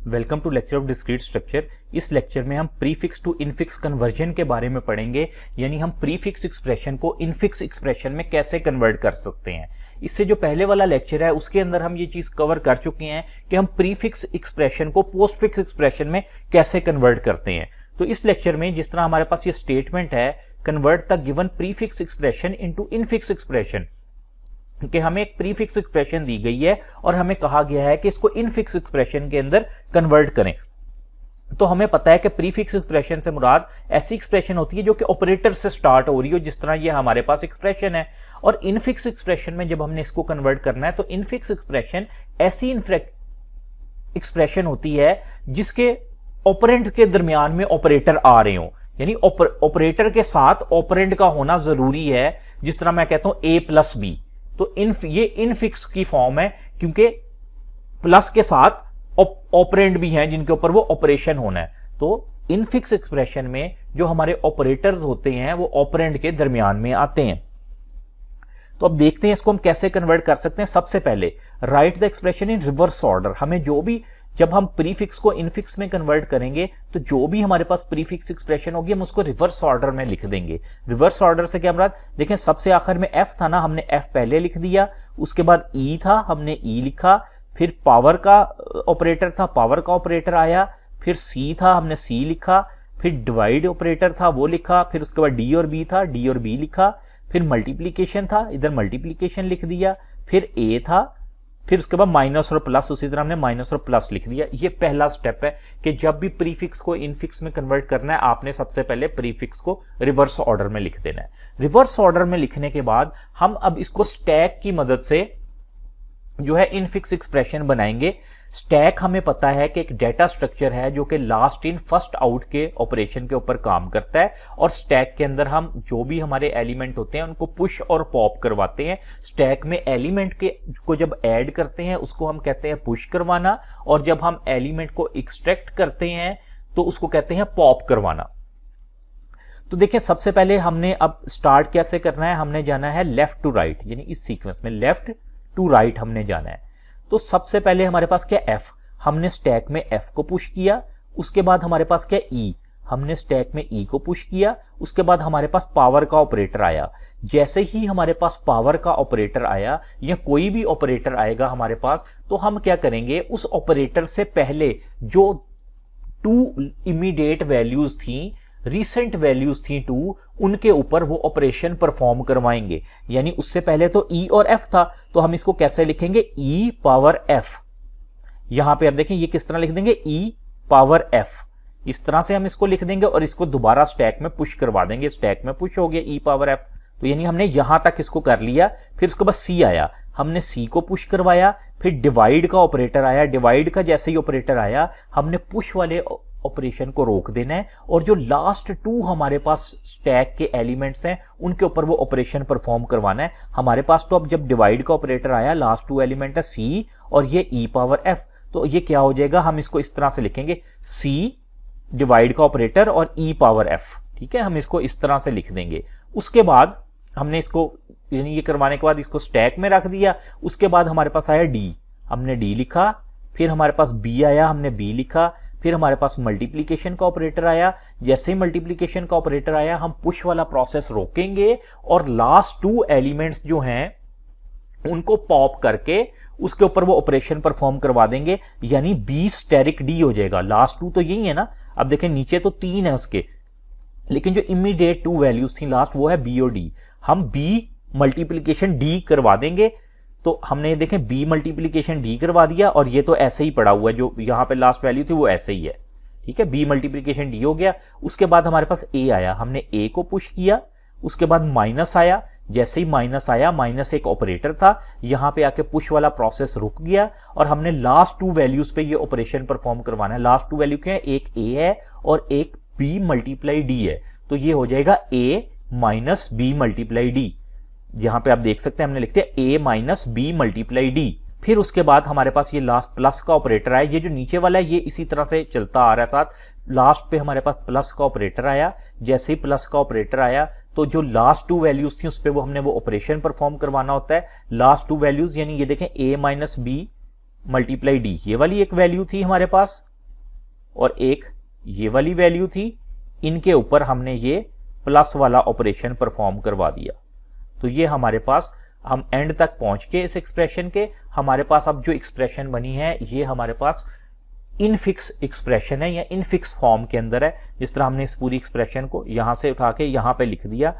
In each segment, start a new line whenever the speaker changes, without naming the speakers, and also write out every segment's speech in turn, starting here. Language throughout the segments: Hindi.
Welcome to lecture of discrete structure. इस लेक्चर में हम प्रीफिक्स टू इनफिक्स कन्वर्जन के बारे में पढ़ेंगे, यानी हम प्रीफिक्स एक्सप्रेशन को इनफिक्स एक्सप्रेशन में कैसे कन्वर्ट कर सकते हैं। इससे जो पहले वाला लेक्चर है उसके अंदर हम ये चीज कवर कर चुके हैं कि हम प्रीफिक्स एक्सप्रेशन को पोस्टफिक्स एक्सप्रेशन में कैसे कन्वर्ट करते हैं। तो इस लेक्चर में जिस तरह हमारे पास ये स्टेटमेंट है, convert the given prefix expression into infix expression, कि हमें एक प्रीफिक्स एक्सप्रेशन दी गई है और हमें कहा गया है कि इसको इनफिक्स एक्सप्रेशन के अंदर कन्वर्ट करें। तो हमें पता है कि प्रीफिक्स एक्सप्रेशन से मुराद ऐसी एक्सप्रेशन होती है जो कि ऑपरेटर से स्टार्ट हो रही हो, जिस तरह ये हमारे पास एक्सप्रेशन है। और इनफिक्स एक्सप्रेशन में जब हमने इसको कन्वर्ट करना है तो इनफिक्स एक्सप्रेशन ऐसी एक्सप्रेशन होती है जिसके ऑपरेंट के दरमियान में ऑपरेटर आ रहे हो, यानी ऑपरेटर के साथ ऑपरेंट का होना जरूरी है। जिस तरह मैं कहता हूं ए प्लस बी, तो ये इनफिक्स की फॉर्म है क्योंकि प्लस के साथ ऑपरेंड भी हैं जिनके ऊपर वो ऑपरेशन होना है। तो इनफिक्स एक्सप्रेशन में जो हमारे ऑपरेटर्स होते हैं वो ऑपरेंड के दरमियान में आते हैं। तो अब देखते हैं इसको हम कैसे कन्वर्ट कर सकते हैं। सबसे पहले right the expression in reverse order. हमें जो भी, जब हम प्रीफिक्स को इनफिक्स में कन्वर्ट करेंगे तो जो भी हमारे पास प्रीफिक्स एक्सप्रेशन होगी हम उसको रिवर्स ऑर्डर में लिख देंगे। रिवर्स ऑर्डर से क्या मुराद, देखें सबसे आखिर में एफ था ना, हमने एफ पहले लिख दिया, उसके बाद ई था, हमने ई लिखा, फिर पावर का ऑपरेटर था, पावर का ऑपरेटर आया, फिर सी था, हमने सी लिखा, फिर डिवाइड ऑपरेटर था वो लिखा, फिर उसके बाद डी और बी था, डी और बी लिखा, फिर मल्टीप्लीकेशन था, इधर मल्टीप्लीकेशन लिख दिया, फिर ए था, फिर उसके बाद माइनस और प्लस, उसी तरह हमने माइनस और प्लस लिख दिया। ये पहला स्टेप है कि जब भी प्रीफिक्स को इनफिक्स में कन्वर्ट करना है आपने सबसे पहले प्रीफिक्स को रिवर्स ऑर्डर में लिख देना है। रिवर्स ऑर्डर में लिखने के बाद हम अब इसको स्टैक की मदद से जो है इनफिक्स एक्सप्रेशन बनाएंगे। स्टैक हमें पता है कि एक डेटा स्ट्रक्चर है जो कि लास्ट इन फर्स्ट आउट के ऑपरेशन के ऊपर काम करता है, और स्टैक के अंदर हम जो भी हमारे एलिमेंट होते हैं उनको पुश और पॉप करवाते हैं। स्टैक में एलिमेंट के को जब ऐड करते हैं उसको हम कहते हैं पुश करवाना, और जब हम एलिमेंट को एक्सट्रैक्ट करते हैं तो उसको कहते हैं पॉप करवाना। तो देखिए सबसे पहले हमने अब स्टार्ट कैसे करना है, हमने जाना है लेफ्ट टू राइट, यानी इस सीक्वेंस में लेफ्ट टू राइट हमने जाना है। तो सबसे पहले हमारे पास क्या एफ, हमने स्टैक में एफ को पुश किया, उसके बाद हमारे पास क्या ई, हमने स्टैक में ई को पुश किया, उसके बाद हमारे पास पावर का ऑपरेटर आया। जैसे ही हमारे पास पावर का ऑपरेटर आया या कोई भी ऑपरेटर आएगा हमारे पास, तो हम क्या करेंगे, उस ऑपरेटर से पहले जो टू इमीडिएट वैल्यूज थी, रिसेंट वैल्यूज थी टू, उनके ऊपर वो ऑपरेशन परफॉर्म करवाएंगे। यानी उससे पहले तो ई और एफ था, तो हम इसको कैसे लिखेंगे, ई पावर एफ। यहां पे अब देखें ये किस तरह लिख देंगे, ई पावर एफ, इस तरह से हम इसको लिख देंगे और इसको दोबारा स्टैक में पुश करवा देंगे। स्टैक में पुश हो गया ई पावर एफ, तो यानी हमने यहां तक इसको कर लिया। फिर उसके बाद सी आया, हमने सी को पुश करवाया, फिर डिवाइड का ऑपरेटर आया, डिवाइड का जैसे ही ऑपरेटर आया हमने पुश वाले ऑपरेशन को रोक देना है, और जो लास्ट टू हमारे पास स्टैक के एलिमेंट्स हैं उनके ऊपर वो ऑपरेशन परफॉर्म करवाना है। हमारे पास तो अब जब डिवाइड का ऑपरेटर आया, लास्ट टू एलिमेंट है सी और ये ई पावर एफ, तो ये क्या हो जाएगा, हम इसको इस तरह से लिखेंगे, सी डिवाइड का ऑपरेटर और ई पावर एफ। ठीक है, हम इसको इस तरह से लिख देंगे। उसके बाद हमने इसको, यानी ये करवाने के बाद इसको स्टैक में रख दिया। उसके बाद हमारे पास आया डी, हमने डी लिखा, फिर हमारे पास बी आया, हमने बी लिखा, फिर हमारे पास मल्टीप्लीकेशन का ऑपरेटर आया। जैसे ही मल्टीप्लीकेशन का ऑपरेटर आया हम पुश वाला प्रोसेस रोकेंगे और लास्ट टू एलिमेंट्स जो हैं उनको पॉप करके उसके ऊपर वो ऑपरेशन परफॉर्म करवा देंगे, यानी बी स्टेरिक डी हो जाएगा। लास्ट टू तो यही है ना, अब देखें नीचे तो तीन है उसके, लेकिन जो इमीडिएट टू वैल्यूज थी लास्ट वो है बी और डी। हम बी मल्टीप्लीकेशन डी करवा देंगे, तो हमने देखें बी मल्टीप्लीकेशन डी करवा दिया, और ये तो ऐसे ही पड़ा हुआ है, जो यहां पे लास्ट वैल्यू थी वो ऐसे ही है। ठीक है, बी मल्टीप्लीकेशन डी हो गया। उसके बाद हमारे पास ए आया, हमने ए को पुश किया, उसके बाद माइनस आया। जैसे ही माइनस आया, माइनस एक ऑपरेटर था, यहां पे आके पुश वाला प्रोसेस रुक गया और हमने लास्ट टू वैल्यूज पे ये ऑपरेशन परफॉर्म करवाना है। लास्ट टू वैल्यू क्या है, एक ए है और एक बी मल्टीप्लाई डी है, तो ये हो जाएगा ए माइनस बी मल्टीप्लाई डी। यहां पे आप देख सकते हैं हमने लिखते हैं ए माइनस बी मल्टीप्लाई डी। फिर उसके बाद हमारे पास ये लास्ट प्लस का ऑपरेटर आया। ये जो नीचे वाला है ये इसी तरह से चलता आ रहा है साथ, लास्ट पे हमारे पास प्लस का ऑपरेटर आया। जैसे ही प्लस का ऑपरेटर आया तो जो लास्ट टू वैल्यूज थी उस पर वो हमने वो ऑपरेशन परफॉर्म करवाना होता है। लास्ट टू वैल्यूज यानी ये देखें ए माइनस बी मल्टीप्लाई डी, ये वाली एक वैल्यू थी हमारे पास, और एक ये वाली वैल्यू थी, इनके ऊपर हमने ये प्लस वाला ऑपरेशन परफॉर्म करवा दिया। तो ये हमारे पास, हम एंड तक पहुंच के इस एक्सप्रेशन के, हमारे पास अब जो एक्सप्रेशन बनी है ये हमारे पास इनफिक्स एक्सप्रेशन है या इनफिक्स फॉर्म के अंदर है। जिस तरह हमने इस पूरी एक्सप्रेशन को यहां से उठा के यहां पे लिख दिया।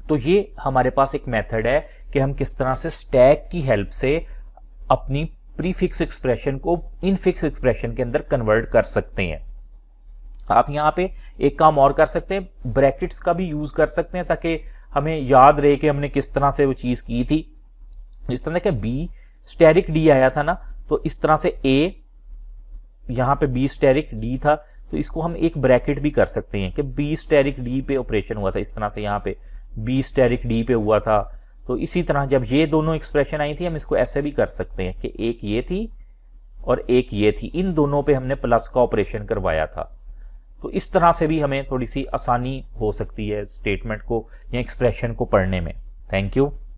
तो ये हमारे पास एक मेथड है कि हम किस तरह से स्टैक की हेल्प से अपनी प्रीफिक्स एक्सप्रेशन को इनफिक्स एक्सप्रेशन के अंदर कन्वर्ट कर सकते हैं। आप यहां पे एक काम और कर सकते हैं, ब्रैकेट्स का भी यूज कर सकते हैं ताकि हमें याद रहे कि हमने किस तरह से वो चीज की थी। जिस तरह के बी स्टेरिक डी आया था ना, तो इस तरह से ए, यहां पे बी स्टेरिक डी था, तो इसको हम एक ब्रैकेट भी कर सकते हैं कि बी स्टेरिक डी पे ऑपरेशन हुआ था। इस तरह से यहां पे बी स्टेरिक डी पे हुआ था। तो इसी तरह जब ये दोनों एक्सप्रेशन आई थी, हम इसको ऐसे भी कर सकते हैं कि एक ये थी और एक ये थी, इन दोनों पे हमने प्लस का ऑपरेशन करवाया था। तो इस तरह से भी हमें थोड़ी सी आसानी हो सकती है स्टेटमेंट को या एक्सप्रेशन को पढ़ने में। Thank you.